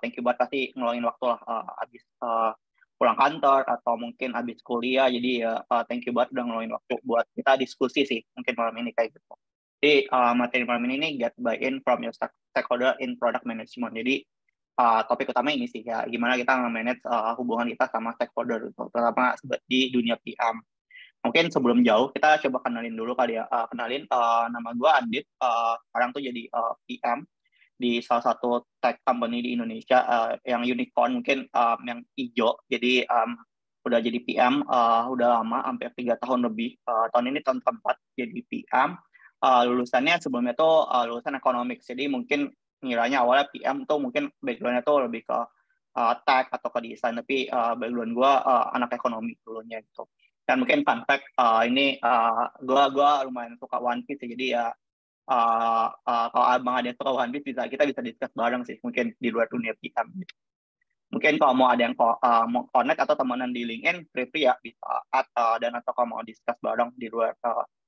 thank you buat pasti ngeluangin waktu lah abis pulang kantor atau mungkin abis kuliah. Jadi ya thank you buat udah ngeluangin waktu buat kita diskusi sih mungkin malam ini kayak gitu. Jadi materi malam ini nih get buy-in from your stakeholder in product management. Jadi topik utama ini sih ya gimana kita nge-manage hubungan kita sama stakeholder gitu, terutama di dunia PM. Mungkin sebelum jauh kita coba kenalin dulu kali ya. Kenalin nama gue Andit. Sekarang tuh jadi PM di salah satu tech company di Indonesia yang unicorn mungkin yang hijau. Jadi udah jadi PM udah lama, hampir 3 tahun lebih. Tahun ini tahun keempat jadi PM. Lulusannya sebelumnya tuh lulusan economics. Jadi mungkin ngiranya awalnya PM tuh mungkin background-nya tuh lebih ke tech atau ke desain. Tapi background gue anak ekonomi dulunya gitu. Dan mungkin fun fact ini gue lumayan suka One Piece jadi ya kalau abang ada yang suka One Piece kita bisa discuss bareng sih mungkin di luar dunia PM. Mungkin kalau mau ada yang mau connect atau temenan di LinkedIn free ya bisa add dan atau kalau mau discuss bareng di luar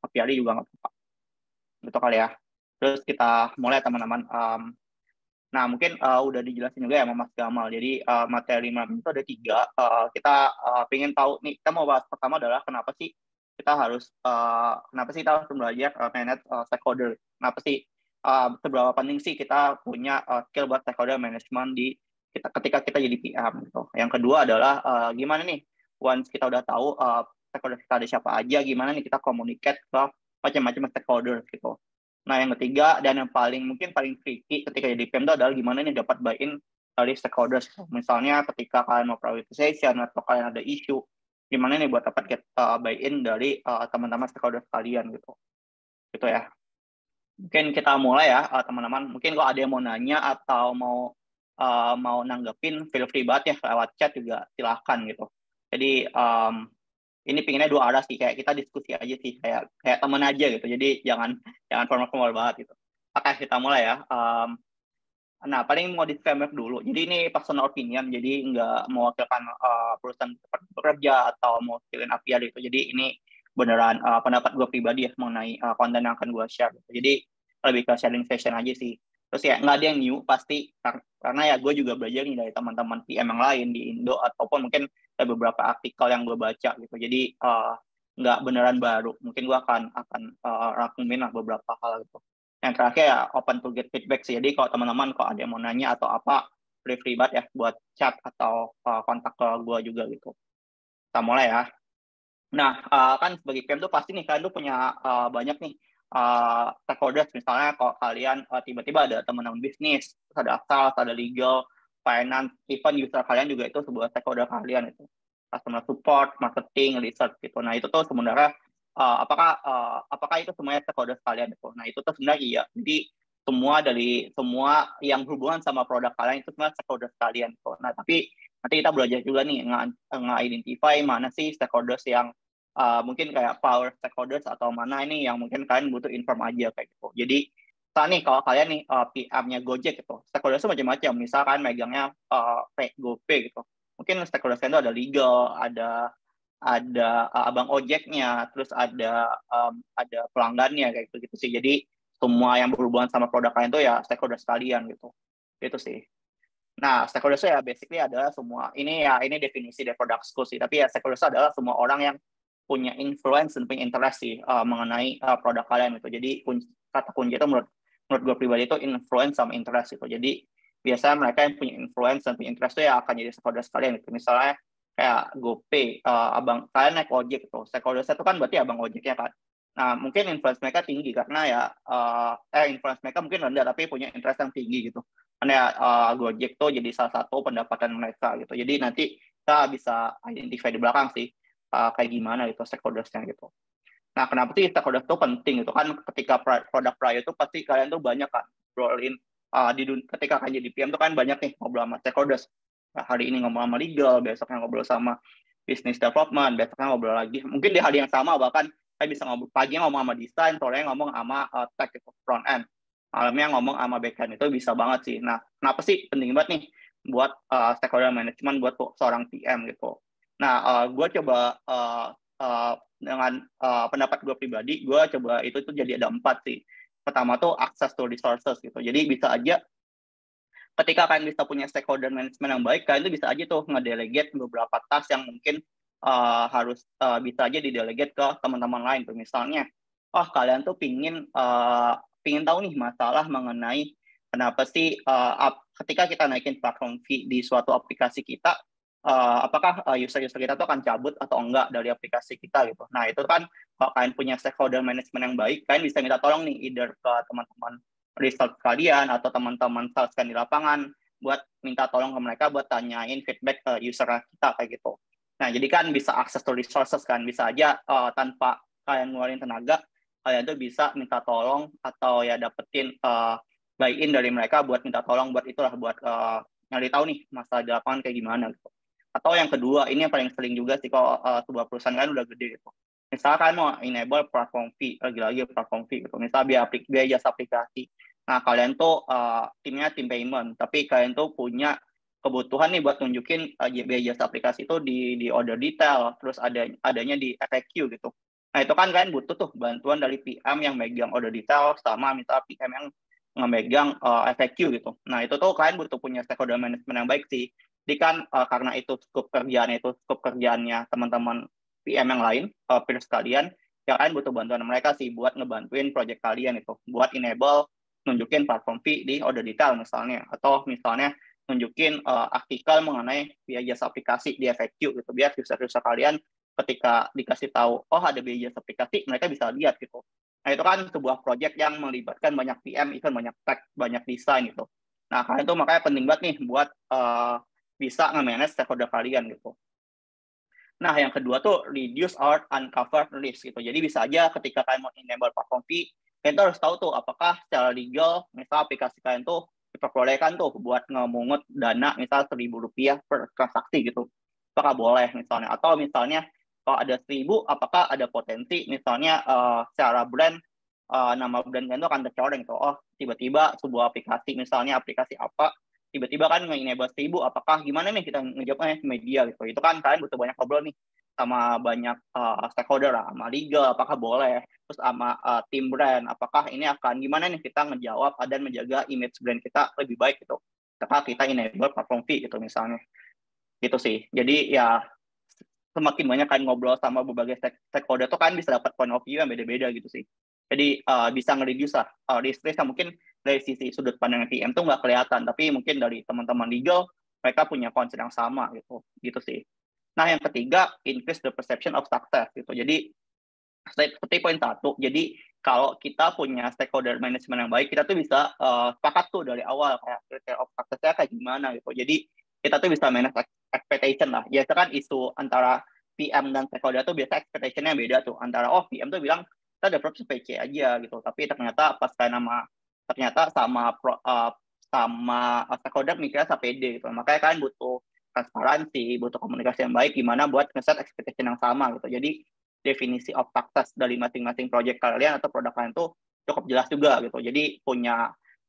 API juga nggak apa-apa. Gitu kali ya. Terus kita mulai teman-teman. Nah, mungkin udah dijelasin juga ya sama Mas Gamal. Jadi materi malam itu ada 3. Kita pengen tahu nih, kita mau bahas pertama adalah kenapa sih kita harus belajar manage stakeholder. Kenapa sih seberapa penting sih kita punya skill buat stakeholder management di kita ketika kita jadi PM gitu. Yang kedua adalah gimana nih once kita udah tahu stakeholder kita ada siapa aja, gimana nih kita communicate ke macam-macam stakeholder gitu. Nah, yang ketiga dan yang paling tricky ketika jadi PM itu adalah gimana nih dapat buy-in dari stakeholders. Misalnya ketika kalian mau prioritization atau kalian ada isu, gimana nih buat dapat buy-in dari teman-teman stakeholders kalian gitu. Gitu ya. Mungkin kita mulai ya teman-teman. Mungkin kalau ada yang mau nanya atau mau nanggepin, feel free banget ya lewat chat juga silahkan gitu. Jadi ini pinginnya 2 arah sih, kayak kita diskusi aja sih, kayak temen aja gitu. Jadi jangan formal banget gitu. Oke, kita mulai ya. Nah, paling mau disclaimer dulu. Jadi ini personal opinion, jadi nggak mewakilkan perusahaan tempat bekerja atau mewakilin API gitu. Jadi ini beneran pendapat gue pribadi ya mengenai konten yang akan gue share. Gitu. Jadi lebih ke sharing session aja sih. Terus ya nggak ada yang new pasti karena ya gue juga belajar nih dari teman-teman PM yang lain di Indo ataupun mungkin ada beberapa artikel yang gue baca gitu. Jadi nggak beneran baru. Mungkin gue akan rangkumin lah beberapa hal gitu. Yang terakhir ya open to get feedback sih. Jadi kalau teman-teman kalau ada yang mau nanya atau apa, free banget ya buat chat atau kontak ke gue juga gitu. Kita mulai ya. Nah, kan sebagai PM tuh pasti nih kalian tuh punya banyak nih stakeholders. Misalnya kalau kalian tiba-tiba ada teman-teman bisnis, ada sales, ada legal, finance, even user kalian juga itu sebuah stakeholder kalian itu. Customer support, marketing, research gitu. Nah, itu tuh sebenarnya apakah itu semuanya stakeholder kalian itu? Nah, itu tuh sebenarnya iya. Jadi semua yang berhubungan sama produk kalian itu semua stakeholder kalian gitu. Nah, tapi nanti kita belajar juga nih nge-identify mana sih stakeholders yang mungkin kayak power stakeholders atau mana ini yang mungkin kalian butuh inform aja kayak gitu. Jadi saat nih kalau kalian nih PM-nya Gojek gitu, stakeholders macam-macam. Misalkan megangnya GoPay gitu. Mungkin stakeholders kalian itu ada legal, ada abang ojeknya, terus ada pelanggannya kayak gitu sih. Jadi semua yang berhubungan sama produk kalian tuh ya stakeholders kalian gitu. Itu sih. Nah, stakeholders ya basically adalah semua ini definisi dari product school sih. Tapi ya stakeholders adalah semua orang yang punya influence dan punya interest sih mengenai produk kalian gitu. Jadi kata kunci itu menurut gue pribadi itu influence sama interest gitu. Jadi biasanya mereka yang punya influence dan punya interest itu ya akan jadi stakeholders kalian gitu. Misalnya kayak GoPay, abang kalian naik ojek gitu. Stakeholders itu kan berarti abang ojeknya kan. Nah, mungkin influence mereka tinggi karena ya influence mereka mungkin rendah tapi punya interest yang tinggi gitu. Karena Gojek tuh jadi salah satu pendapatan mereka gitu. Jadi nanti kita bisa identify di belakang sih kayak gimana gitu stakeholders-nya gitu. Nah, kenapa sih stakeholders itu penting gitu kan ketika produk prior itu pasti kalian tuh banyak kan ngobrolin ketika kalian jadi PM tuh kan banyak nih ngobrol sama stakeholders. Nah, hari ini ngobrol sama legal, besoknya ngobrol sama business development, besoknya ngobrol lagi. Mungkin di hari yang sama bahkan saya bisa ngobrol pagi ngomong sama desain, sore ngomong sama tech gitu, front end. Malamnya ngomong sama backend itu bisa banget sih. Nah, kenapa sih penting banget nih buat stakeholder management buat seorang PM gitu. Nah, gue coba dengan pendapat gue pribadi, gue coba itu tuh jadi ada 4 sih. Pertama tuh access to resources gitu. Jadi bisa aja ketika kalian bisa punya stakeholder management yang baik, kalian tuh bisa aja tuh ngedelegate beberapa task yang mungkin harus bisa aja didelegate ke teman-teman lain tuh. Misalnya, oh kalian tuh pingin tahu nih masalah mengenai kenapa sih ketika kita naikin platform fee di suatu aplikasi kita, apakah user-user kita tuh akan cabut atau enggak dari aplikasi kita gitu. Nah itu kan kalau kalian punya stakeholder management yang baik, kalian bisa minta tolong nih either ke teman-teman research kalian atau teman-teman sales di lapangan buat minta tolong ke mereka buat tanyain feedback ke user kita kayak gitu. Nah, jadi kan bisa access to resources kan, bisa aja tanpa kalian ngeluarin tenaga, kalian tuh bisa minta tolong atau ya dapetin buy-in dari mereka buat minta tolong buat itulah buat nyari tahu nih masalah di lapangan kayak gimana gitu. Atau yang kedua, ini yang paling sering juga sih kalau sebuah perusahaan kan udah gede gitu. Misalkan mau enable platform fee, lagi-lagi platform fee gitu. Misalnya biaya jasa aplikasi. Nah, kalian tuh timnya tim payment, tapi kalian tuh punya kebutuhan nih buat nunjukin biaya jasa aplikasi itu di order detail, terus adanya di FAQ gitu. Nah, itu kan kalian butuh tuh bantuan dari PM yang megang order detail sama minta PM yang memegang FAQ gitu. Nah, itu tuh kalian butuh punya stakeholder management yang baik sih. Jadi kan karena itu skop kerjaannya teman-teman PM yang lain, peers kalian, ya kalian butuh bantuan mereka sih buat ngebantuin project kalian itu, buat enable nunjukin platform fee di order detail misalnya, atau misalnya nunjukin artikel mengenai biaya jasa aplikasi di FAQ gitu, biar user-user kalian ketika dikasih tahu, oh ada biaya jasa aplikasi, mereka bisa lihat gitu. Nah itu kan sebuah project yang melibatkan banyak PM, even banyak tech, banyak desain gitu. Nah kalian tuh makanya penting banget nih buat bisa nge-manage stakeholder kalian gitu. Nah, yang kedua tuh reduce or uncover risk gitu. Jadi bisa aja ketika kalian mau enable platform fee, kalian tuh harus tahu tuh apakah secara legal, misal aplikasi kalian tuh diperbolehkan tuh buat ngemungut dana misal Rp1.000 per transaksi gitu. Apakah boleh misalnya? Atau misalnya kalau ada 1.000, apakah ada potensi misalnya secara brand, nama brand kalian tuh akan tercoreng tuh. Oh, tiba-tiba sebuah aplikasi, misalnya aplikasi apa, tiba-tiba kan nge-enable 1.000, apakah gimana nih kita ngejawabnya media gitu. Itu kan kalian butuh banyak ngobrol nih sama banyak stakeholder lah, sama legal, apakah boleh, terus sama tim brand, apakah ini akan gimana nih kita ngejawab dan menjaga image brand kita lebih baik gitu. Setelah kita enable platform fee gitu misalnya. Gitu sih. Jadi ya semakin banyak kalian ngobrol sama berbagai stakeholder tuh kan bisa dapat point of view yang beda-beda gitu sih. Jadi bisa nge-reduce lah risk yang mungkin dari sisi sudut pandang PM tuh nggak kelihatan, tapi mungkin dari teman-teman legal mereka punya concern yang sama gitu sih. Nah yang ketiga, increase the perception of success gitu. Jadi seperti poin satu, jadi kalau kita punya stakeholder management yang baik, kita tuh bisa sepakat tuh dari awal kayak kriteria of success-nya kayak gimana gitu. Jadi kita tuh bisa manage expectation lah. Biasa kan isu antara PM dan stakeholder tuh biasa expectation-nya beda tuh. Antara PM tuh bilang kita develop PC aja gitu, tapi ternyata pas kayak sama stakeholder mikirnya PD gitu. Makanya kalian butuh transparansi, butuh komunikasi yang baik gimana buat nge-set expectation yang sama gitu. Jadi definisi of success dari masing-masing project kalian atau produk kalian tuh cukup jelas juga gitu. Jadi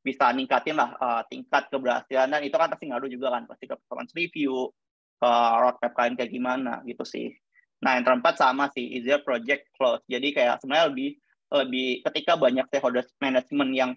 bisa ningkatin lah tingkat keberhasilan, dan itu kan pasti ngaruh juga kan pasti ke performance review, ke roadmap kalian kayak gimana gitu sih. Nah yang keempat sama sih easier project close. Jadi kayak sebenarnya lebih ketika banyak stakeholder management yang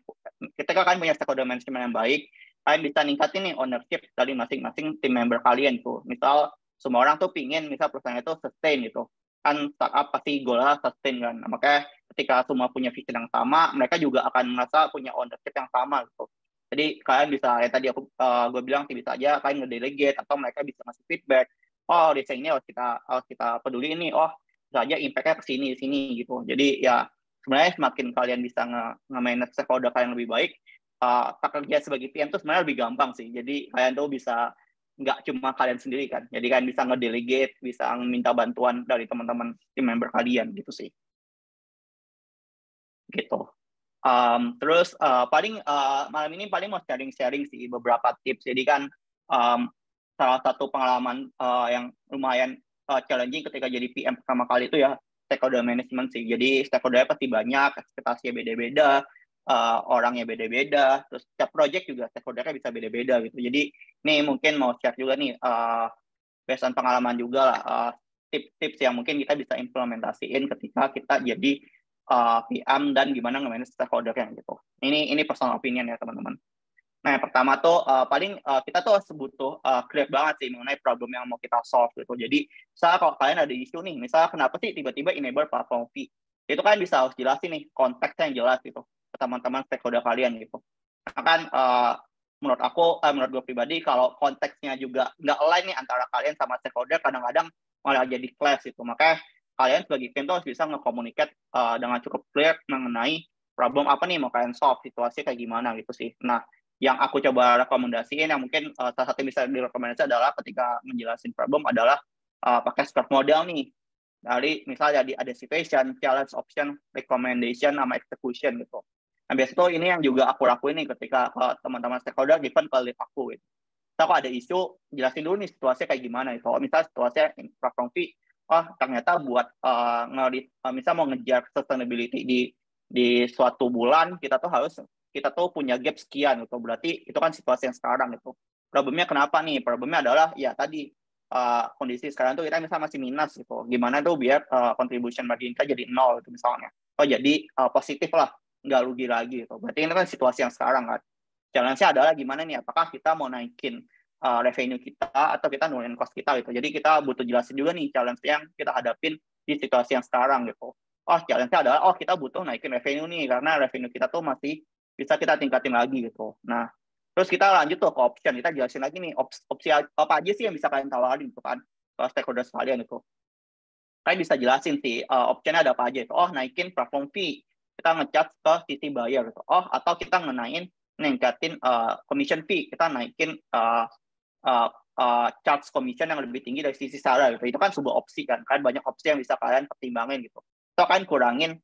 ketika kalian punya stakeholder management yang baik, kalian bisa ningkatin nih ownership dari masing-masing tim member kalian tuh. Misal semua orang tuh pingin misal perusahaan itu sustain gitu, kan startup pasti goalnya sustain kan. Nah, makanya ketika semua punya vision yang sama, mereka juga akan merasa punya ownership yang sama gitu. Jadi kalian bisa, ya tadi gue bilang sih bisa aja kalian nge-delegate atau mereka bisa ngasih feedback. Oh, desain ini harus kita peduli ini. Oh, bisa aja impact-nya ke sini gitu. Jadi ya sebenarnya semakin kalian bisa nge-manage stakeholder kalian lebih baik, kerja sebagai PM tuh sebenarnya lebih gampang sih. Jadi kalian tuh bisa nggak cuma kalian sendiri kan. Jadi kalian bisa nge-delegate, bisa minta bantuan dari teman-teman tim member kalian gitu sih. Gitu. Terus paling malam ini paling mau sharing-sharing sih beberapa tips. Jadi kan salah satu pengalaman yang lumayan challenging ketika jadi PM pertama kali itu ya stakeholder management sih. Jadi stakeholder pasti banyak, ekspektasinya beda-beda, orangnya beda-beda, terus setiap project juga stakeholdernya bisa beda-beda gitu. Jadi ini mungkin mau share juga nih berdasarkan pengalaman juga lah tips-tips yang mungkin kita bisa implementasiin ketika kita jadi PM dan gimana nge-manage stakeholder-nya gitu. Ini personal opinion ya teman-teman. Nah, yang pertama tuh paling kita tuh harus butuh clear banget sih mengenai problem yang mau kita solve gitu. Jadi, misalnya kalau kalian ada isu nih, misalnya kenapa sih tiba-tiba enable platform fee? Itu kan bisa harus jelasin nih, konteksnya yang jelas gitu ke teman-teman stakeholder kalian gitu. Nah, kan menurut gue pribadi, kalau konteksnya juga nggak align nih antara kalian sama stakeholder, kadang-kadang malah jadi clash gitu. Makanya kalian sebagai tim tuh harus bisa nge-communicate dengan cukup clear mengenai problem apa nih mau kalian solve, situasi kayak gimana gitu sih. Nah, yang aku coba rekomendasiin yang mungkin salah satu yang bisa direkomendasi adalah ketika menjelaskan problem adalah pakai SCORM model nih, dari misalnya ada situation, challenge, option, recommendation, sama execution gitu. Nah, biasanya tuh ini yang juga aku lakuin nih ketika teman-teman stakeholder given ke lead aku gitu. Kita kok ada isu, jelasin dulu nih situasinya kayak gimana gitu. Misalnya situasinya platform fee, ternyata buat misal mau ngejar sustainability di suatu bulan, kita tuh punya gap sekian gitu. Berarti itu kan situasi yang sekarang gitu. Problemnya kenapa nih? Problemnya adalah ya tadi kondisi sekarang tuh kita misalnya masih minus gitu. Gimana tuh biar contribution margin kita jadi nol gitu misalnya. Oh jadi positif lah, nggak rugi lagi gitu. Berarti ini kan situasi yang sekarang kan. Challenge-nya adalah gimana nih? Apakah kita mau naikin revenue kita atau kita nurunin cost kita gitu. Jadi kita butuh jelasin juga nih challenge yang kita hadapin di situasi yang sekarang gitu. Oh, challenge-nya adalah kita butuh naikin revenue nih karena revenue kita tuh masih bisa kita tingkatin lagi gitu. Nah, terus kita lanjut tuh ke option. Kita jelasin lagi nih opsi apa aja sih yang bisa kalian tawarin gitu kan ke stakeholder sekalian itu. Kalian bisa jelasin sih optionnya ada apa aja itu. Oh, naikin platform fee. Kita ngechat ke sisi buyer gitu. Oh, atau kita ningkatin commission fee. Kita naikin uh, charge commission yang lebih tinggi dari sisi seller gitu. Itu kan sebuah opsi kan banyak opsi yang bisa kalian pertimbangin gitu. Atau kan kurangin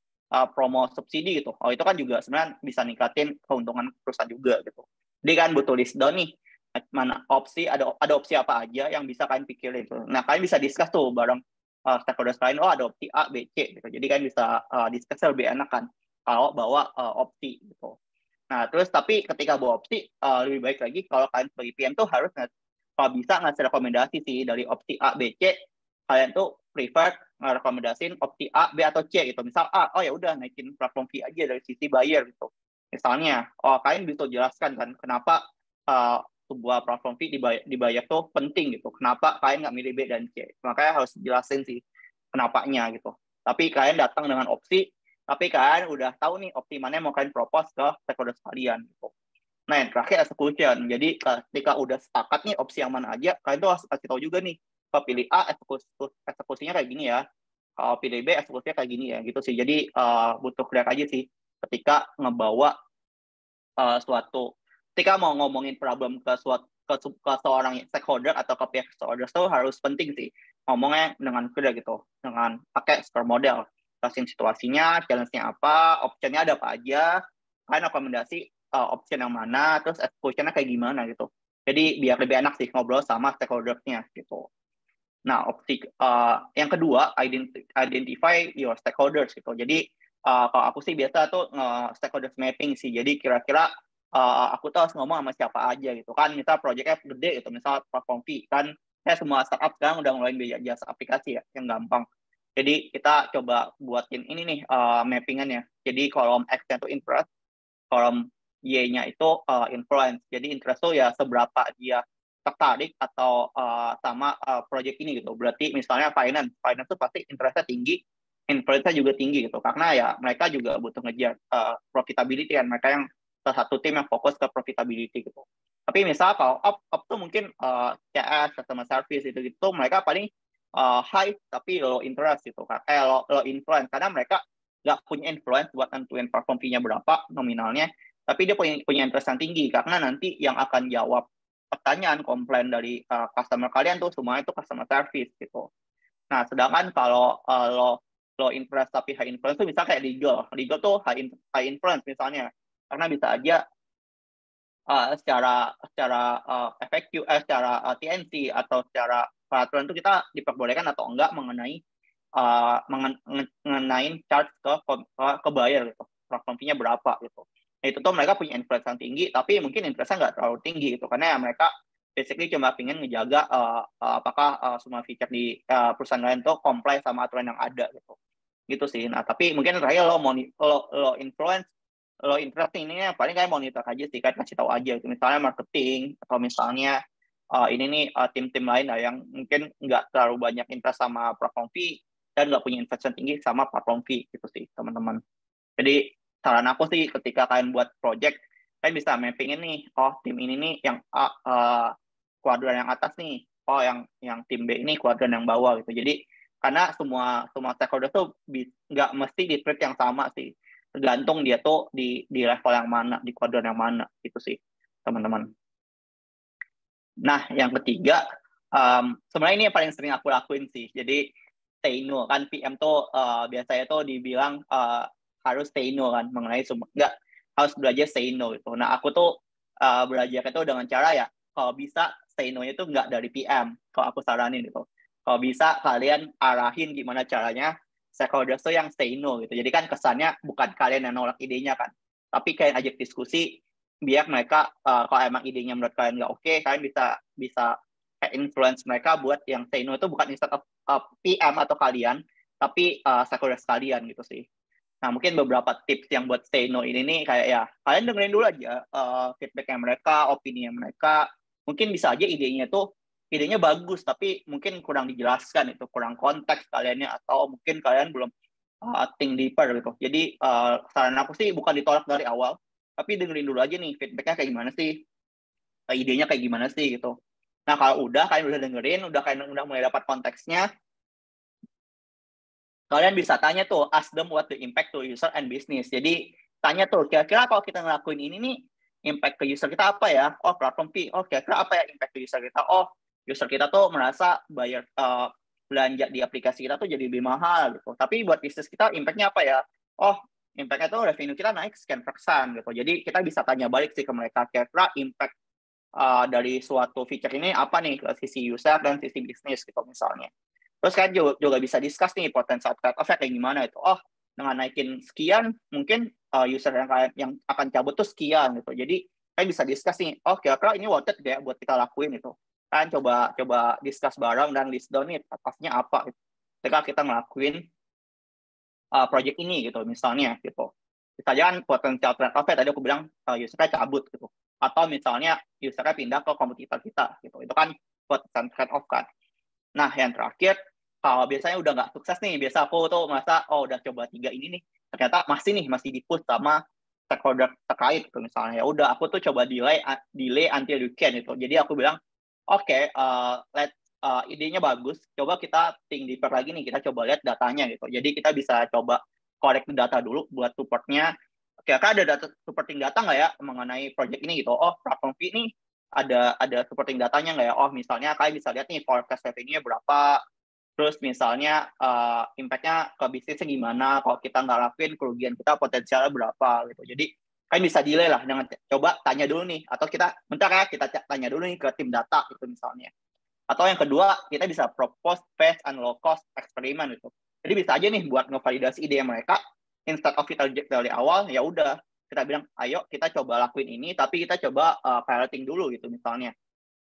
promo subsidi gitu. Oh itu kan juga sebenarnya bisa ningkatin keuntungan perusahaan juga gitu. Jadi kan butuh list down nih mana opsi ada opsi apa aja yang bisa kalian pikirin gitu. Nah kalian bisa discuss tuh bareng stakeholders lain. Oh ada opsi A, B, C gitu. Jadi kan bisa discuss lebih enak kan kalau bawa opsi gitu. Nah, terus tapi ketika bawa opsi, lebih baik lagi kalau kalian sebagai PM tuh harus kalau bisa ngasih rekomendasi sih dari opsi A, B, C, kalian tuh prefer ngerekomendasiin opsi A, B, atau C gitu. Misal A, oh ya udah naikin platform fee aja dari sisi buyer gitu. Misalnya, kalian bisa jelaskan kan kenapa sebuah platform fee dibayar tuh penting gitu. Kenapa kalian nggak milih B dan C? Makanya harus jelasin sih kenapanya gitu. Tapi kalian datang dengan opsi, tapi kalian udah tahu nih opsi mana yang mau kalian propose ke stakeholder sekalian gitu. Nah, yang terakhir execution. Jadi ketika udah sepakat nih opsi yang mana aja, kalian tuh harus kasih tahu juga nih, kalau pilih A eksekusinya kayak gini ya, kalau pilih B eksekusinya kayak gini ya, gitu sih. Jadi butuh clear aja sih ketika ngebawa ketika mau ngomongin problem ke seorang stakeholder atau ke pihak stakeholder itu harus penting sih ngomongnya dengan clear gitu, dengan pakai SCORM model, jelasin situasinya, challenge-nya apa, optionnya ada apa aja, kalian rekomendasi option yang mana, terus execution-nya kayak gimana gitu. Jadi biar lebih enak sih ngobrol sama stakeholder-nya gitu. Nah, yang kedua, identify your stakeholders gitu. Jadi kalau aku sih biasa tuh stakeholders mapping sih. Jadi kira-kira aku tuh harus ngomong sama siapa aja gitu kan. Misal proyeknya gede gitu, misal platform fee kan. Semua startup sekarang udah ngeluarin jasa aplikasi ya, yang gampang. Jadi kita coba buatin ini nih mappingannya. Jadi kolom X-nya tuh interest, kolom Y-nya itu influence. Jadi interest tuh ya seberapa dia tertarik atau sama project ini gitu. Berarti misalnya finance tuh pasti interestnya tinggi, influence-nya juga tinggi gitu. Karena ya mereka juga butuh ngejar profitability kan. Mereka yang salah satu tim yang fokus ke profitability gitu. Tapi misal kalau up tuh mungkin CS, customer service itu mereka paling high tapi low interest gitu kan. Low influence karena mereka nggak punya influence buat nentuin platform fee-nya berapa nominalnya, tapi dia punya interest yang tinggi karena nanti yang akan jawab pertanyaan komplain dari customer kalian tuh semuanya itu customer service gitu. Nah, sedangkan kalau low interest tapi high influence tuh bisa kayak legal tuh high influence misalnya, karena bisa aja secara efektif secara TNC atau secara peraturan itu kita diperbolehkan atau enggak mengenai charge ke buyer gitu, platform fee-nya berapa gitu. Nah, itu tuh mereka punya influence yang tinggi, tapi mungkin influence-nya nggak terlalu tinggi gitu, karena ya mereka basically cuma ingin ngejaga apakah semua feature di perusahaan lain tuh comply sama aturan yang ada gitu. Gitu sih. Nah, tapi mungkin terakhir lo influence low interest ini paling kayak monitor aja sih, kayak kasih tahu aja. Misalnya marketing atau misalnya ini nih tim-tim lain lah yang mungkin nggak terlalu banyak invest sama platform fee dan nggak punya investment tinggi sama platform fee gitu sih teman-teman. Jadi saran aku sih ketika kalian buat project, kalian bisa mappingin nih, oh tim ini nih yang A, kuadran yang atas nih, oh yang tim B ini kuadran yang bawah gitu. Jadi karena semua stakeholder tuh nggak mesti di treat yang sama sih, tergantung dia tuh di level yang mana, di kuadran yang mana gitu sih teman-teman. Nah yang ketiga, sebenarnya ini yang paling sering aku lakuin sih. Jadi stay no kan PM tuh biasanya tuh dibilang harus stay no kan mengenai semua, nggak harus belajar stay no gitu. Nah aku tuh belajar itu dengan cara ya kalau bisa stay no itu nggak dari PM, kalau aku saranin gitu. Kalau bisa kalian arahin gimana caranya stakeholders tuh yang stay no gitu. Jadi kan kesannya bukan kalian yang nolak idenya kan, tapi kalian ajak diskusi biar mereka kalau emang idenya menurut kalian nggak oke, kalian bisa influence mereka buat yang say no itu bukan instead of PM atau kalian, tapi stakeholders kalian gitu sih. Nah, mungkin beberapa tips yang buat say no ini nih kayak ya, kalian dengerin dulu aja feedbacknya mereka, opini mereka. Mungkin bisa aja idenya bagus, tapi mungkin kurang dijelaskan, itu kurang konteks kaliannya, atau mungkin kalian belum think deeper gitu. Jadi saran aku sih bukan ditolak dari awal, tapi dengerin dulu aja nih feedbacknya kayak gimana sih, idenya kayak gimana sih gitu. Nah kalau kalian udah dengerin, kalian udah mulai dapat konteksnya, kalian bisa tanya tuh, ask them what the impact to user and business. Jadi tanya tuh, kira-kira kalau kita ngelakuin ini nih, impact ke user kita apa ya? Oh platform fee. Oh kira-kira apa ya impact ke user kita? Oh user kita tuh merasa bayar belanja di aplikasi kita tuh jadi lebih mahal gitu. Tapi buat bisnis kita impact-nya apa ya? Oh impact-nya tuh revenue kita naik sekian persen gitu. Jadi kita bisa tanya balik sih ke mereka, kira-kira impact dari suatu feature ini apa nih ke sisi user dan sisi bisnis gitu misalnya. Terus kan juga bisa discuss nih potensial trade-off kayak gimana itu. Oh, dengan naikin sekian, mungkin user yang akan cabut tuh sekian gitu. Jadi kan bisa discuss nih, oh kira-kira ini worth it gak buat kita lakuin itu. Kan coba discuss bareng dan list down nih trade-off-nya apa gitu. Ketika kita ngelakuin project ini gitu misalnya gitu. Misalnya kan potensial trade-off tadi aku bilang usernya cabut gitu. Atau misalnya usernya pindah ke kompetitor kita gitu. Itu kan potensial trade-off kan. Nah, yang terakhir, kalau biasanya udah nggak sukses nih, biasa aku tuh merasa, oh udah coba 3 ini nih, ternyata masih di-push sama stakeholder terkait, gitu misalnya. Ya udah, aku tuh coba delay until you can, gitu. Jadi aku bilang, oke, idenya bagus, coba kita think deeper lagi nih, kita coba lihat datanya, gitu. Jadi kita bisa coba collect data dulu buat supportnya. Kira-kira ada supporting data nggak ya mengenai project ini, gitu. Oh, platform fee nih, ada supporting datanya nggak ya? Oh, misalnya kalian bisa lihat nih forecast revenue-nya berapa, terus misalnya impact-nya ke bisnisnya gimana, kalau kita nggak lakuin kerugian kita potensialnya berapa gitu. Jadi kalian bisa delay lah dengan coba tanya dulu nih, atau bentar ya kita tanya dulu nih ke tim data gitu misalnya. Atau yang kedua, kita bisa propose fast and low cost eksperimen gitu. Jadi bisa aja nih buat ngevalidasi ide mereka, instead of kita reject dari awal, ya udah kita bilang, ayo kita coba lakuin ini, tapi kita coba piloting dulu gitu misalnya.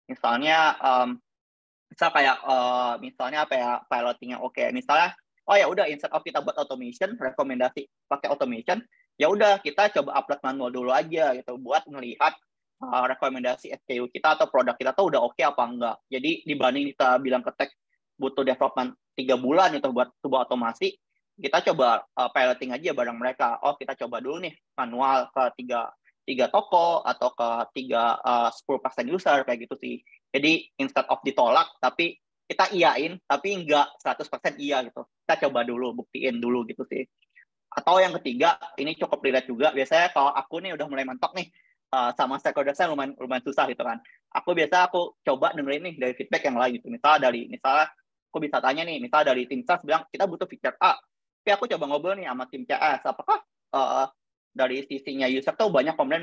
Misalnya, misalnya apa ya pilotingnya oke. Misalnya, oh ya udah instead of kita buat automation, rekomendasi pakai automation, ya udah kita coba upload manual dulu aja gitu buat melihat rekomendasi SKU kita atau produk kita tuh udah oke apa enggak. Jadi dibanding kita bilang ke tech butuh development 3 bulan itu buat sebuah otomasi, kita coba piloting aja bareng mereka. Oh kita coba dulu nih manual ke tiga toko atau ke 10% user kayak gitu sih. Jadi instead of ditolak, tapi kita iyain, tapi enggak 100% iya gitu. Kita coba dulu, buktiin dulu gitu sih. Atau yang ketiga, ini cukup relate juga. Biasanya kalau aku nih udah mulai mentok nih, sama stakeholder saya lumayan susah gitu kan. Aku coba dengerin nih dari feedback yang lain gitu. Misalnya aku bisa tanya nih, misalnya dari tim sales bilang kita butuh feature A, tapi aku coba ngobrol nih sama tim CS, apakah dari sisinya user tuh banyak komplain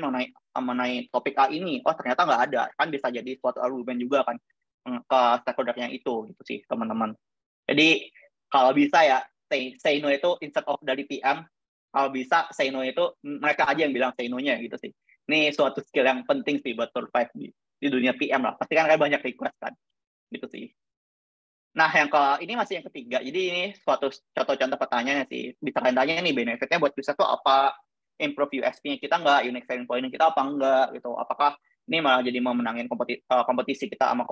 mengenai topik A ini? Oh ternyata nggak ada, kan bisa jadi suatu argumen juga kan ke stakeholder yang itu gitu sih teman-teman. Jadi kalau bisa ya say no itu instead of dari PM, kalau bisa say no itu mereka aja yang bilang say no-nya gitu sih. Ini suatu skill yang penting sih buat survive di dunia PM lah. Pasti kan kayak banyak request kan, gitu sih. Nah, ini masih yang ketiga. Jadi ini suatu contoh-contoh pertanyaannya sih. Bisa kalian tanya nih, benefitnya buat user tuh apa? improve USP-nya kita nggak, unique selling point kita apa enggak gitu. Apakah ini malah jadi memenangin kompetisi kita sama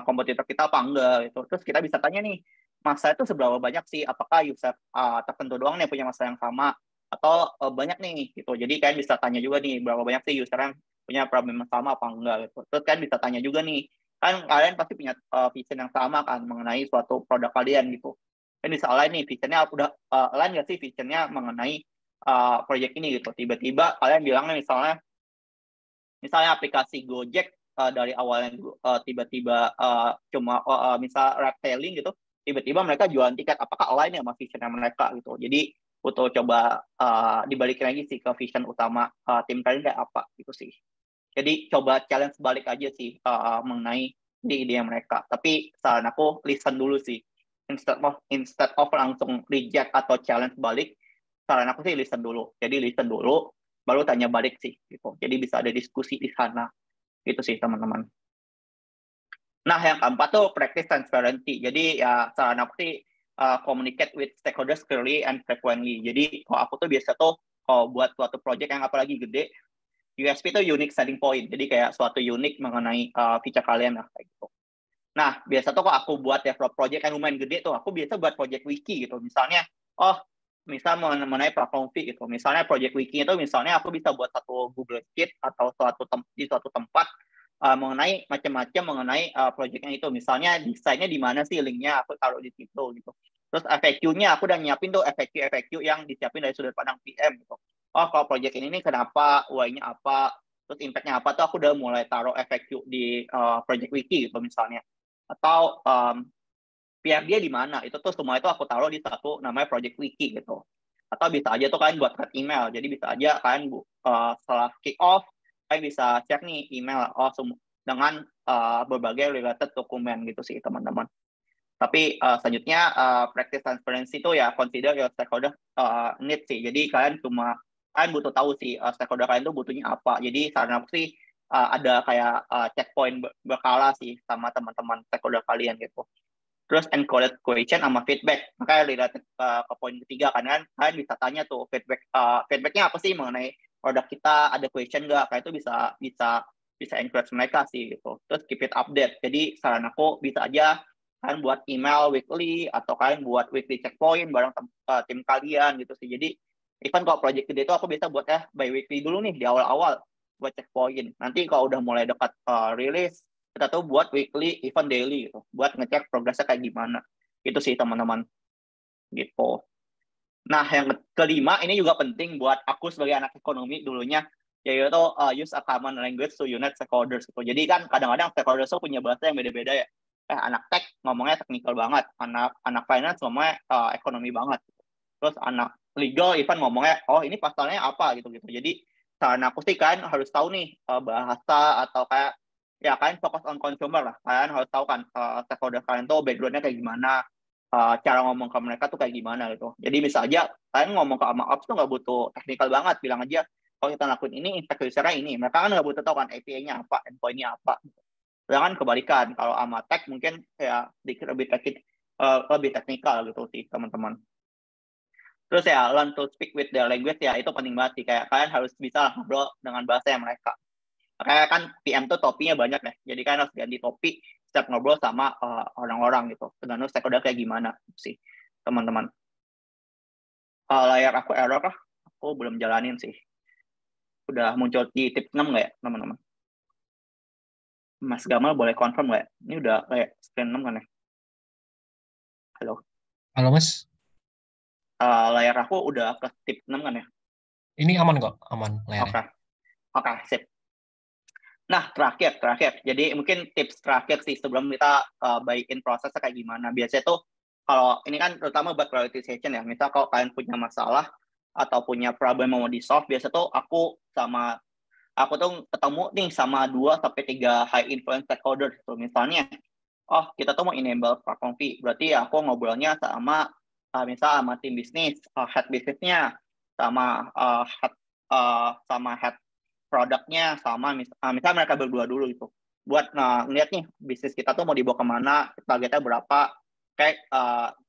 kompetitor kita apa enggak gitu. Terus kita bisa tanya nih, masa itu seberapa banyak sih? Apakah user tertentu doang nih punya masa yang sama atau banyak nih gitu. Jadi kalian bisa tanya juga nih, berapa banyak sih user yang punya problem yang sama apa enggak gitu. Terus kalian bisa tanya juga nih, kan kalian pasti punya vision yang sama kan mengenai suatu produk kalian gitu. Kan bisa align nih visionnya udah align nggak sih visionnya mengenai project ini gitu. Tiba-tiba kalian bilangnya misalnya aplikasi Gojek dari awalnya tiba-tiba cuma misal retailing gitu, tiba-tiba mereka jualan tiket, apakah align ya sama visionnya mereka gitu. Jadi butuh coba dibalikin lagi sih ke vision utama tim kalian kayak apa gitu sih. Jadi coba challenge balik aja sih mengenai ide mereka. Tapi saran aku listen dulu sih. Instead of langsung reject atau challenge balik, saran aku sih listen dulu. Jadi listen dulu, baru tanya balik sih gitu. Jadi bisa ada diskusi di sana. Gitu sih teman-teman. Nah, yang keempat tuh practice transparency. Jadi ya saran aku sih communicate with stakeholders clearly and frequently. Jadi kalau aku tuh biasa tuh kalau buat suatu project yang apalagi gede, USP itu unique selling point. Jadi kayak suatu unik mengenai feature kalian lah kayak gitu. Nah, biasa tuh kok aku buat develop project yang lumayan gede tuh, aku biasa buat project wiki gitu. Misalnya, misal mengenai platform fee gitu. Misalnya project wiki itu misalnya aku bisa buat satu Google Sheet atau di suatu tempat mengenai macam-macam mengenai project yang itu. Misalnya desainnya di mana sih linknya, aku taruh di situ gitu. Terus FAQ-nya aku udah nyiapin tuh FAQ yang disiapin dari sudut pandang PM gitu. Kalau project ini kenapa, why-nya apa, terus impact-nya apa tuh aku udah mulai taruh FAQ di project wiki gitu misalnya. Atau PR dia di mana, itu tuh semua itu aku taruh di satu namanya project wiki gitu. Atau bisa aja tuh kalian buat thread email, jadi bisa aja kalian setelah kick off kalian bisa cek nih email dengan berbagai related dokumen gitu sih teman-teman. Tapi selanjutnya practice transparency itu ya consider your stakeholder need sih. Jadi kalian butuh tahu sih stakeholder kalian tuh butuhnya apa. Jadi saran aku sih ada kayak checkpoint berkala sih sama teman-teman stakeholder kalian gitu. Terus encourage question sama feedback. Makanya related ke poin ketiga kan kalian bisa tanya tuh feedbacknya apa sih mengenai produk kita, ada question nggak? Kayak itu bisa encourage mereka sih gitu. Terus keep it update. Jadi saran aku bisa aja kalian buat email weekly atau kalian buat weekly checkpoint bareng tim kalian gitu sih. Jadi even kalau project gede itu aku bisa buat by weekly dulu nih di awal-awal buat checkpoint. Nanti kalau udah mulai dekat rilis kita tuh buat weekly, even daily gitu, buat ngecek progresnya kayak gimana. Itu sih teman-teman. Gitu. Nah, yang kelima ini juga penting buat aku sebagai anak ekonomi dulunya, yaitu use a common language to unite stakeholders gitu. Jadi kan kadang-kadang stakeholders tuh punya bahasa yang beda-beda ya. Anak tech ngomongnya technical banget, anak finance ngomongnya ekonomi banget. Terus anak legal even ngomongnya, ini pasalnya apa gitu-gitu. Jadi saran aku sih kan harus tahu nih bahasa atau kayak ya kalian fokus on consumer lah. Kalian harus tahu kan stakeholder kalian tuh background-nya kayak gimana, cara ngomong ke mereka tuh kayak gimana gitu. Jadi bisa aja kalian ngomong ke sama ops tuh nggak butuh technical banget, bilang aja kalau kita lakuin ini impact usernya ini. Mereka kan nggak butuh tahu kan API-nya apa, endpoint-nya apa. Jangan kebalikan, kalau sama tech mungkin ya sedikit lebih teknikal gitu sih teman-teman. Terus ya learn to speak with their language ya itu penting banget sih, kayak kalian harus bisa ngobrol dengan bahasa yang mereka. Kayak kan PM tuh topinya banyak ya, jadi kalian harus ganti topik setiap ngobrol sama orang-orang gitu, tergantung stakeholder kayak gimana sih teman-teman. Layar aku error kah? Aku belum jalanin sih. Udah muncul di tips 6 nggak ya teman-teman? Mas Gamal boleh confirm nggak ya? Ini udah kayak screen 6 kan ya? Halo. Halo Mas, Layar aku udah ke tips 6 kan ya? ini aman kok, aman layarnya. Oke, sip. Nah, terakhir. Jadi mungkin tips terakhir sih sebelum kita baikin prosesnya kayak gimana. Biasanya tuh kalau ini kan terutama buat prioritization ya. Misal kalau kalian punya masalah atau punya problem mau di-solve, biasa tuh aku tuh ketemu nih sama 2 sampai 3 high influence stakeholder gitu. Misalnya, kita tuh mau enable platform fee. Berarti ya aku ngobrolnya misal sama tim bisnis, head bisnisnya, sama head produknya, sama misal mereka berdua dulu gitu. Buat ngeliat nih bisnis kita tuh mau dibawa kemana, targetnya berapa, kayak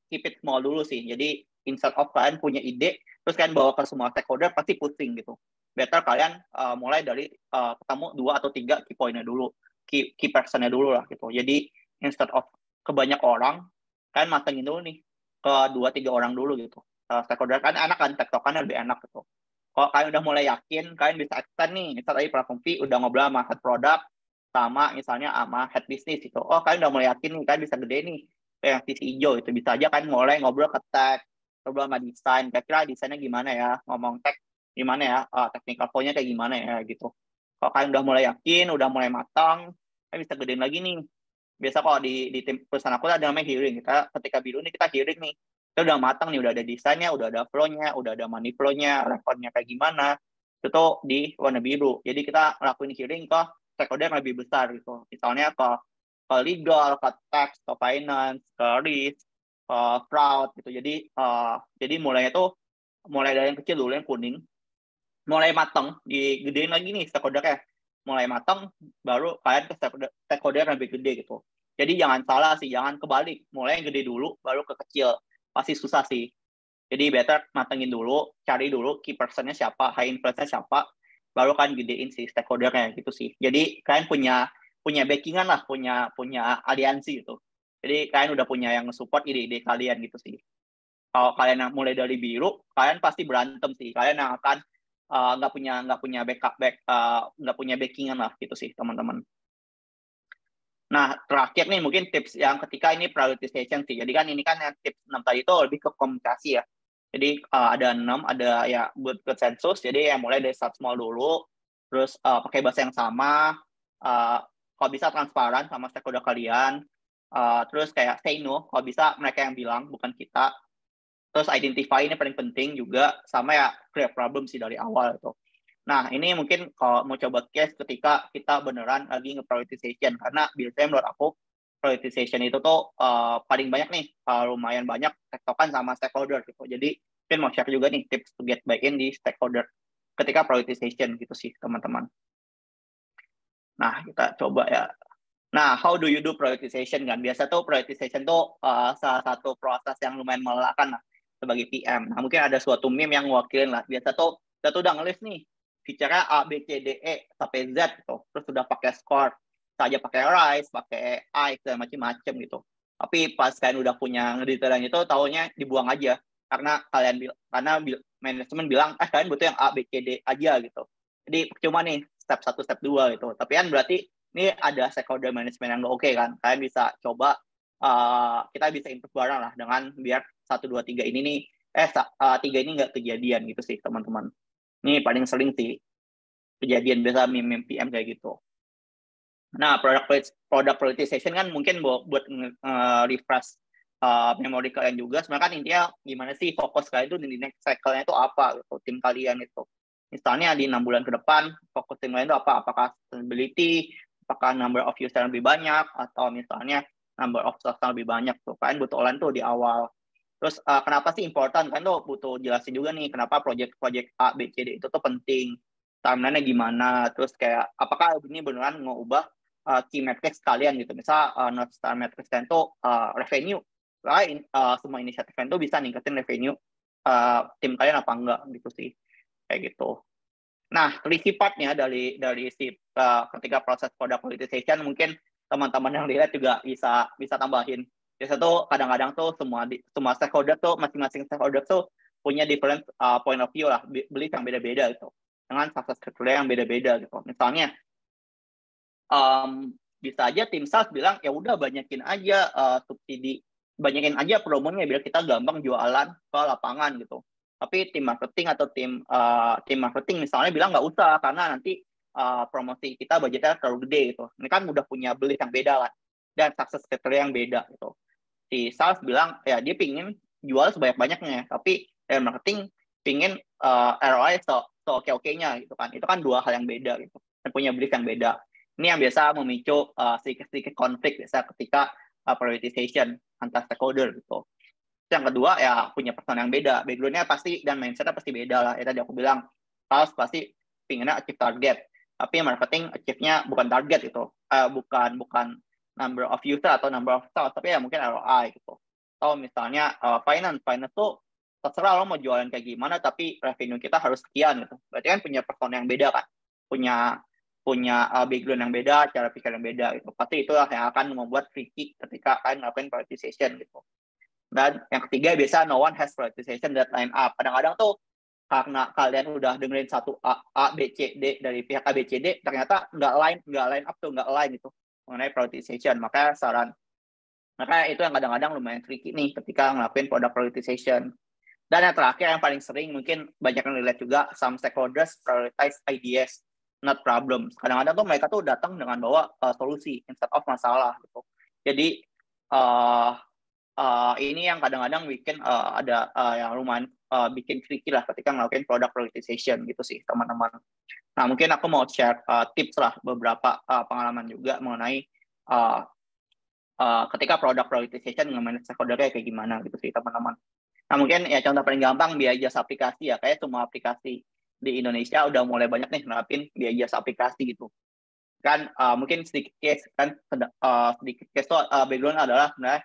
keep it small dulu sih. Jadi instead of kalian punya ide, terus kalian bawa ke semua stakeholder pasti pusing gitu. Better kalian mulai dari ketemu 2 atau 3 key point-nya dulu, key person-nya dulu lah gitu. Jadi instead of ke banyak orang, kalian matengin dulu nih ke 2-3 orang dulu gitu. Stakeholder kan enak kan, tektokannya lebih enak gitu. Kalau kalian udah mulai yakin, kalian bisa extend nih. Misal tadi platform fee udah ngobrol sama head product, sama misalnya sama head business gitu. Oh, kalian udah mulai yakin nih, kalian bisa gede nih. Yang sisi hijau itu bisa aja kan mulai ngobrol ke tech, ngobrol sama desain. Kira-kira desainnya gimana ya? Ngomong tech gimana ya? Technical flow-nya kayak gimana ya gitu. Kalau kalian udah mulai yakin, udah mulai matang, kalian bisa gedein lagi nih. Biasa kalau di tim perusahaan aku ada namanya hearing. Kita ketika biru nih kita hearing nih. Kita udah matang nih, udah ada desainnya, udah ada flow-nya, udah ada money flow-nya, rekornya kayak gimana. Itu tuh di warna biru. Jadi kita ngelakuin hearing ke stakeholder yang lebih besar gitu. Misalnya ke legal, ke tax, ke finance, ke risk, ke fraud gitu. Jadi mulainya tuh mulai dari yang kecil dulu yang kuning, mulai matang, digedein lagi nih stakeholder-nya. Mulai matang, baru kalian ke stakeholder yang lebih gede gitu. Jadi jangan salah sih, jangan kebalik. Mulai yang gede dulu, baru ke kecil. Pasti susah sih. Jadi better matengin dulu, cari dulu key person-nya siapa, high influence-nya siapa, baru kalian gedein si stakeholder-nya gitu sih. Jadi kalian punya backing-an lah, punya aliansi gitu. Jadi kalian udah punya yang support ide-ide kalian gitu sih. Kalau kalian yang mulai dari biru, kalian pasti berantem sih. Kalian yang akan nggak punya nggak punya backingan lah gitu sih teman-teman. Nah terakhir nih mungkin tips yang ketika ini prioritization sih. Jadi kan ini kan yang tips 6 tadi itu lebih ke komunikasi ya. Jadi ada 6, ada ya buat konsensus. Jadi yang mulai dari start small dulu, terus pakai bahasa yang sama, kalau bisa transparan sama stakeholder kalian, terus kayak say no, kalau bisa mereka yang bilang bukan kita. Terus identify ini paling penting juga, sama ya clear problem sih dari awal itu. Nah ini mungkin kalau mau coba case ketika kita beneran lagi nge-prioritization, karena biasanya menurut aku prioritization itu tuh paling banyak nih, lumayan banyak tektokan sama stakeholder gitu. Jadi mungkin mau share juga nih tips to get back in di stakeholder ketika prioritization gitu sih teman-teman. Nah kita coba ya. Nah, how do you do prioritization kan? Biasa tuh prioritization tuh salah satu proses yang lumayan melelahkan lah sebagai PM. Nah, mungkin ada suatu meme yang mewakilin lah. Biasa tuh kita tuh udah ngelis nih feature-nya A, B, C, D, E sampai Z gitu. Terus udah pakai score, saja pakai rise, pakai I, dan macam-macam gitu. Tapi pas kalian udah punya ngedetailnya itu, taunya dibuang aja. Karena manajemen bilang, kalian butuh yang A, B, C, D aja gitu. Jadi cuma nih step 1, step 2 gitu. Tapi kan berarti ini ada stakeholder management yang nggak oke kan. Kalian bisa coba, kita bisa improve bareng lah dengan biar 1, 2, 3 ini nih, 3 ini nggak kejadian gitu sih teman-teman. Ini paling sering sih kejadian biasa meme PM kayak gitu. Nah, product prioritization kan mungkin buat refresh memori kalian juga. Sebenarnya kan intinya gimana sih fokus kalian itu di next cycle-nya itu apa gitu, tim kalian itu. Misalnya di 6 bulan ke depan, fokus tim kalian itu apa? Apakah sustainability, apakah number of user lebih banyak, atau misalnya number of sales lebih banyak tuh. Kalian butuh online tuh di awal. Terus kenapa sih important? Kan tuh butuh jelasin juga nih kenapa project A, B, C, D itu tuh penting. Timeline-nya gimana? Terus kayak apakah ini beneran mau ubah key metrics kalian gitu. Misal North Star metrics kalian tuh revenue. Semua inisiatif kalian tuh bisa ningkatin revenue tim kalian apa enggak gitu sih. Kayak gitu. Nah, tricky part-nya dari si ketika proses product prioritization mungkin teman-teman yang lihat juga bisa tambahin. Biasa tuh kadang-kadang tuh semua stakeholder tuh masing-masing stakeholder tuh punya different point of view lah, belief yang beda-beda gitu. Dengan success criteria yang beda-beda gitu. Misalnya bisa aja tim sales bilang ya udah banyakin aja subsidi, banyakin aja promonya biar kita gampang jualan ke lapangan gitu. Tapi tim marketing atau tim marketing misalnya bilang nggak usah karena nanti promosi kita budgetnya terlalu gede gitu. Ini kan udah punya belief yang beda kan dan success criteria yang beda gitu. Si sales bilang ya dia pingin jual sebanyak-banyaknya, tapi marketing pingin ROI oke-okenya gitu kan. Itu kan dua hal yang beda gitu. Dan punya belief yang beda. Ini yang biasa memicu sedikit-sedikit konflik biasa ketika prioritization antar stakeholder gitu. Yang kedua ya punya personal yang beda, background-nya pasti dan mindset-nya pasti beda lah. Ya tadi aku bilang, sales pasti pinginnya achieve target, tapi marketing achieve-nya bukan target itu, bukan number of user atau number of sales, tapi ya mungkin ROI gitu. Atau misalnya finance tuh terserah lo mau jualan kayak gimana, tapi revenue kita harus sekian gitu. Berarti kan punya persona yang beda kan, punya background yang beda, cara pikir yang beda gitu. Pasti itulah yang akan membuat tricky ketika kalian ngelakuin prioritization gitu. Dan yang ketiga biasa no one has prioritization that line up. Kadang-kadang tuh karena kalian udah dengerin satu A B C D dari pihak A B C D, ternyata nggak line up tuh, nggak align gitu mengenai prioritization. Makanya itu yang kadang-kadang lumayan tricky nih ketika ngelakuin product prioritization. Dan yang terakhir yang paling sering mungkin banyak yang relate juga, some stakeholders prioritize ideas, not problems. Kadang-kadang tuh mereka tuh datang dengan bawa solusi instead of masalah gitu. Jadi ini yang kadang-kadang bikin ada yang lumayan bikin tricky lah ketika ngelakuin product prioritization gitu sih teman-teman. Nah mungkin aku mau share tips lah beberapa pengalaman juga mengenai ketika product prioritization nge-manage stakeholder-nya kayak gimana gitu sih teman-teman. Nah mungkin ya contoh paling gampang biaya jasa aplikasi ya, kayak semua aplikasi di Indonesia udah mulai banyak nih nerapin biaya jasa aplikasi gitu. Kan mungkin sedikit case kan sedikit case tuh background adalah sebenarnya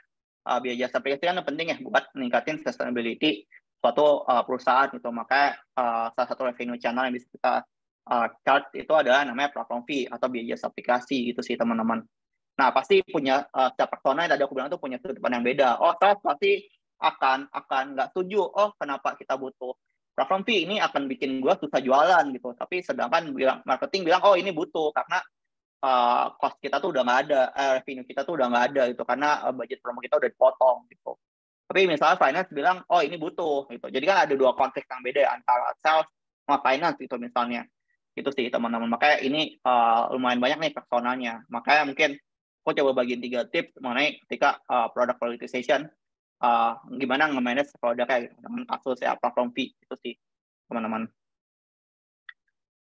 biaya jasa aplikasi kan penting ya buat meningkatin sustainability suatu perusahaan gitu. Makanya salah satu revenue channel yang bisa kita charge itu adalah namanya platform fee atau biaya jasa aplikasi gitu sih teman-teman. Nah, pasti punya setiap persona yang tadi aku bilang tuh punya sudut pandang yang beda. Oh, saya pasti akan nggak setuju. Oh, kenapa kita butuh platform fee ini akan bikin gua susah jualan gitu. Tapi sedangkan marketing bilang, oh ini butuh karena cost kita tuh udah nggak ada, revenue kita tuh udah nggak ada gitu karena budget promo kita udah dipotong gitu. Tapi misalnya finance bilang, oh ini butuh gitu. Jadi kan ada dua konteks yang beda ya, antara sales sama finance gitu misalnya. Gitu sih teman-teman. Makanya ini lumayan banyak nih personanya. Makanya mungkin aku coba bagiin 3 tips mengenai ketika product prioritization, gimana nge-manage produknya gitu, dengan kasus ya platform fee itu sih teman-teman.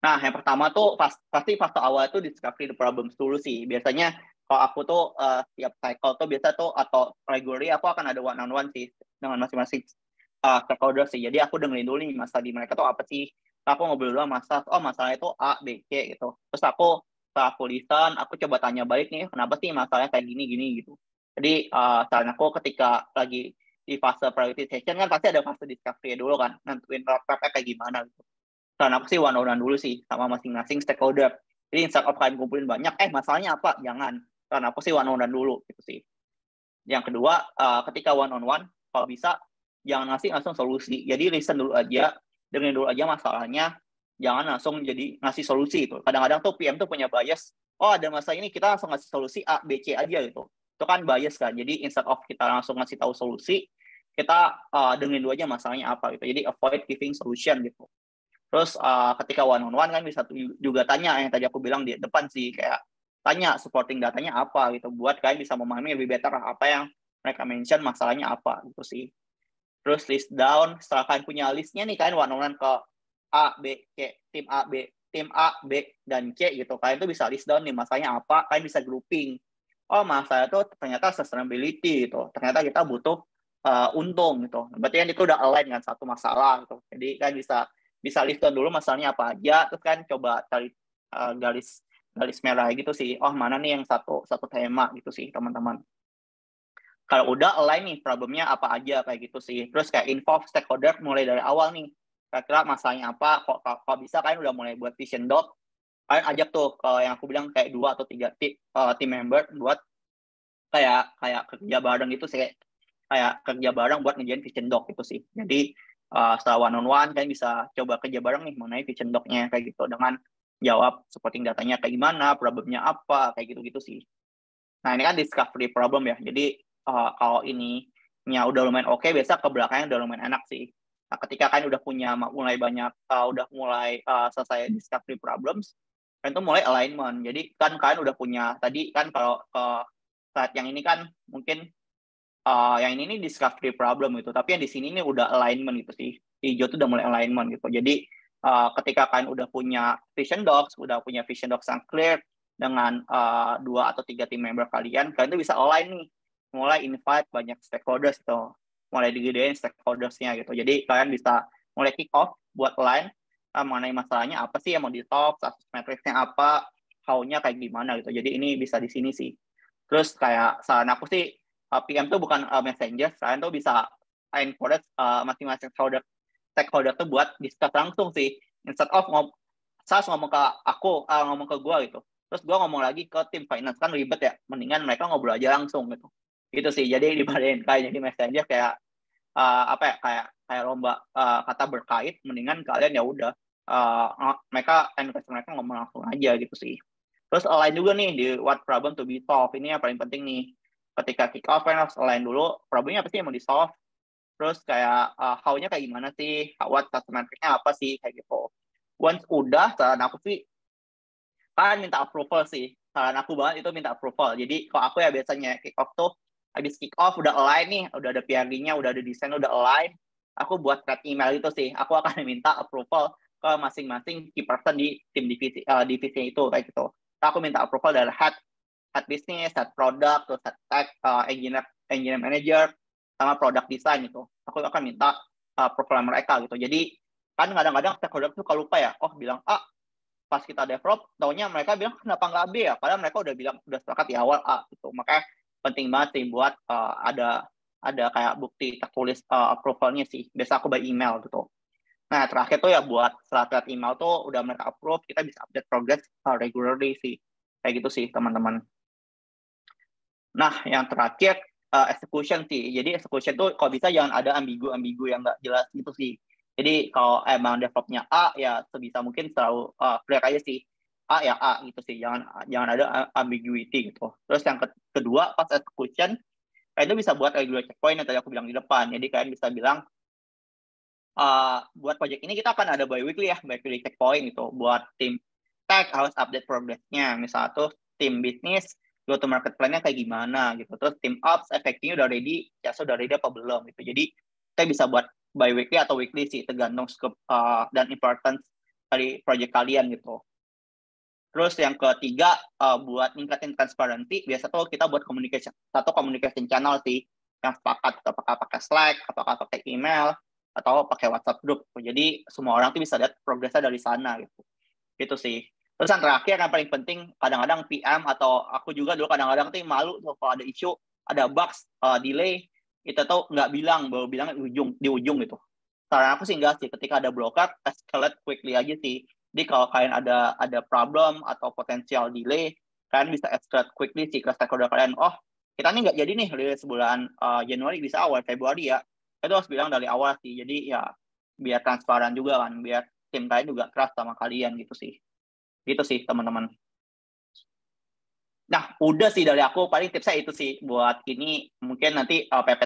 Nah yang pertama tuh pasti fase awal itu discovery the problem dulu sih. Biasanya kalau aku tuh setiap cycle tuh biasa tuh atau regularly aku akan ada one on one sih dengan masing-masing stakeholder sih. Jadi aku dengerin dulu nih masalah di mereka tuh apa sih. Aku ngobrol dulu masalah, oh masalah itu A, B, C gitu. Terus setelah aku listen, aku coba tanya balik nih, kenapa sih masalahnya kayak gini gitu. Jadi saran aku ketika lagi di fase prioritization kan pasti ada fase discovery dulu kan, nentuin roadmap-nya kayak gimana gitu. Saran aku sih one on one dulu sih sama masing-masing stakeholder. Jadi instead of kalian kumpulin banyak, masalahnya apa? Jangan. Saran aku sih one on one dulu gitu sih. Yang kedua, ketika one on one, kalau bisa jangan ngasih langsung solusi. Jadi listen dulu aja, dengerin dulu aja masalahnya, jangan langsung jadi ngasih solusi itu. Kadang-kadang tuh PM tuh punya bias, oh ada masalah ini kita langsung ngasih solusi A, B, C aja gitu. Itu kan bias kan. Jadi instead of kita langsung ngasih tahu solusi, kita dengerin dulu aja masalahnya apa gitu. Jadi avoid giving solution gitu. Terus ketika one on one kan bisa juga tanya yang tadi aku bilang di depan sih, kayak tanya supporting datanya apa gitu buat kalian bisa memahami lebih better apa yang mereka mention masalahnya apa gitu sih. Terus list down, setelah kalian punya listnya nih kalian one on one ke A, B, C, tim A, B, dan C gitu. Kalian tuh bisa list down nih masalahnya apa, kalian bisa grouping. Oh masalah itu ternyata sustainability gitu. Ternyata kita butuh untung gitu. Berarti kan itu udah align dengan satu masalah gitu. Jadi kan bisa list down dulu masalahnya apa aja, terus kan coba cari garis merah gitu sih. Oh mana nih yang satu tema gitu sih teman-teman. Kalau udah align nih problemnya apa aja kayak gitu sih. Terus kayak involve stakeholder mulai dari awal nih. Kira-kira masalahnya apa, kok bisa kalian udah mulai buat vision doc. Kalian ajak tuh yang aku bilang kayak 2 atau 3 team member buat kayak kerja bareng gitu sih. Kayak kerja bareng buat ngerjain vision doc gitu sih. Jadi setelah one on one kalian bisa coba kerja bareng nih mengenai vision doc-nya kayak gitu dengan jawab supporting datanya kayak gimana, problemnya apa, kayak gitu-gitu sih. Nah, ini kan discovery problem ya. Jadi kalau ininya udah lumayan oke, biasa ke belakangnya udah lumayan enak sih. Nah, ketika kalian udah punya mulai banyak, udah mulai selesai discovery problems, kalian tuh mulai alignment. Jadi kan kalian udah punya, tadi kan kalau saat yang ini kan mungkin yang ini discovery problem gitu. Tapi yang di sini ini udah alignment gitu sih. Hijau tuh udah mulai alignment gitu. Jadi ketika kalian udah punya vision docs yang clear dengan 2 atau 3 tim member kalian tuh bisa align nih. Mulai invite banyak stakeholders gitu. Mulai digedein stakeholdersnya gitu. Jadi kalian bisa mulai kick off buat align mengenai masalahnya apa sih yang mau di-solve, success matrix-nya apa, how-nya kayak gimana gitu. Jadi ini bisa di sini sih. Terus kayak saran aku sih, PM tuh bukan messenger, kalian tuh bisa encourage masing-masing stakeholder tuh buat discuss langsung sih, instead of saya ngomong ke aku, ngomong ke gue gitu, terus gue ngomong lagi ke tim finance, kan ribet ya, mendingan mereka ngobrol aja langsung gitu sih. Jadi dibandingin kayak di messenger kayak apa ya, kayak lomba kata berkait, mendingan kalian ya udah mereka ngomong langsung aja gitu sih. Terus align juga nih di what problem to be solved, ini yang paling penting nih. Ketika kick off kan harus align dulu problemnya apa sih yang mau di solve, terus kayak how-nya kayak gimana sih, what customer metric-nya apa sih, kayak gitu. Once udah, saran aku sih kalian minta approval sih. Saran aku banget itu minta approval. Jadi kalau aku ya biasanya kick off tuh, habis kick off udah align nih, udah ada PRD-nya, udah ada desain, udah align, aku buat thread email itu sih. Aku akan minta approval ke masing-masing key person di tim divisi itu kayak gitu. Aku minta approval dari head business, head product, terus head tech, engineer manager, sama product design gitu. Aku akan minta approval mereka gitu. Jadi kan kadang-kadang stakeholder tuh kalau lupa ya, bilang A, pas kita develop, taunya mereka bilang kenapa nggak B ya? Padahal mereka udah bilang udah sepakat di awal A gitu. Makanya penting banget sih buat ada kayak bukti tertulis approval-nya sih. Biasa aku by email gitu. Nah terakhir tuh ya buat setelah email tuh udah mereka approve, kita bisa update progress regularly sih. Kayak gitu sih teman-teman. Nah yang terakhir execution sih. Jadi execution tuh kalau bisa jangan ada ambigu yang nggak jelas gitu sih. Jadi kalau emang developnya A ya sebisa mungkin selalu clear aja sih. A ya A gitu sih. Jangan ada ambiguity gitu. Terus yang kedua pas execution itu bisa buat regular checkpoint yang tadi aku bilang di depan. Jadi kalian bisa bilang buat project ini kita akan ada bi-weekly checkpoint gitu. Buat tim tech harus update progress-nya. Misalnya tuh tim bisnis go to market plan-nya kayak gimana gitu. Terus tim ops effective-nya udah ready, sudah ready apa belum gitu. Jadi kita bisa buat bi-weekly atau weekly sih, tergantung scope dan importance dari project kalian gitu. Terus yang ketiga buat ningkatin transparansi, biasa tuh kita buat communication channel sih yang sepakat, apakah pakai Slack, apakah pakai email, atau pakai WhatsApp group. Jadi semua orang tuh bisa lihat progresnya dari sana gitu. Gitu sih. Terus yang terakhir yang paling penting, kadang-kadang PM atau aku juga dulu kadang-kadang tuh malu tuh kalau ada isu, ada bugs, delay, kita tuh nggak bilang, baru bilang di ujung gitu. Saran aku sih enggak sih, ketika ada blocker, escalate quickly aja sih. Jadi kalau kalian ada problem atau potensial delay, kalian bisa escalate quickly sih ke stakeholder kalian. Kita nih nggak jadi nih rilis bulan Januari, bisa awal Februari ya. Itu harus bilang dari awal sih. Jadi ya biar transparan juga kan, biar tim kalian juga trust sama kalian gitu sih. Gitu sih teman-teman. Nah, udah sih dari aku, paling tipsnya itu sih buat ini. Mungkin nanti PP